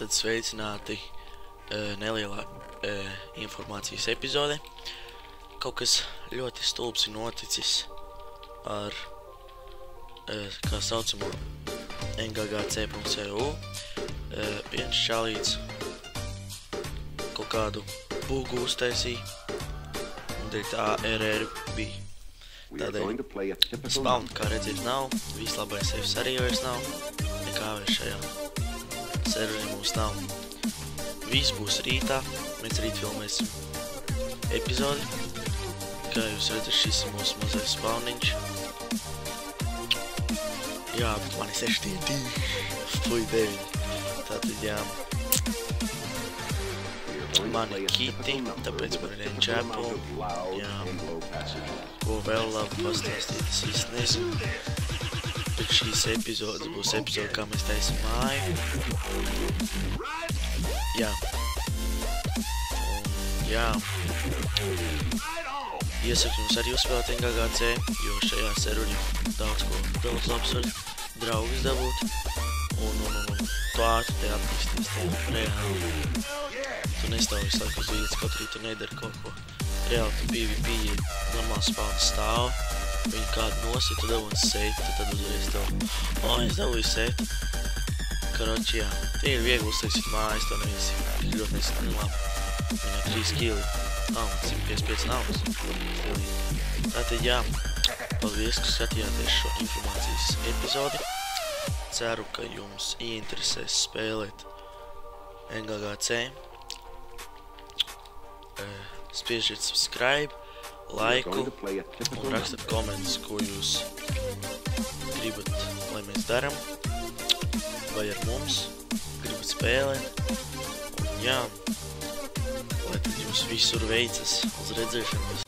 Tātad sveicināti nelielā informācijas epizode. Kaut kas ļoti stulbs ir noticis ar, kā saucamo, NGGC.eu. Viens čalīts kaut kādu bugu uztaisīja, un tā RR bija. Tādēļ spawn, kā redzēt, nav, vislabais saves arī vairs nav, nekā vairs šajā serverī mums nav. Viss būs rītā, mēs rīt filmēsim epizodi. Kā jūs redzat, šis ir mūsu mazais spawniņš. Jā, bet man ir 6 9. Tātad jā. Man ir kiti, tāpēc man ir enchapel. Jā. Ko vēl labi pastāstīt, es īsti nezinu. Bet šīs epizodes būs epizode, kā mēs taisim māju. Jā. Un jā. Iesaku jums arī uzspēlēt NGGC, jo šajā serverī daudz labs var draugus dabūt. Un tu ātri te attīsties, te reāli. Tu nestāv visu laiku uz vietas, kaut arī tu nedari kaut ko. Reāli tu PvP, ja normāls spawns stāv, viņu kādu nosit, tu dabūni seti, tad uzreiz tev, es dabūju seti. Karoči, jā, tie ir viegli uztaisīt mājas, to nevis ļoti nesat labi. Viņā 3 kili, 155 naudas. Tātad jā, paldies, ka skatījāties šo informācijas epizodi. Ceru, ka jums ieinteresēs spēlēt NGGC. Spiežiet subscribe, laiku un rakstat komentus, ko jūs gribat, lai mēs daram, vai ar mums gribat spēlēt. Un jā, lai tad jums visur veicas, uz redzēšanos.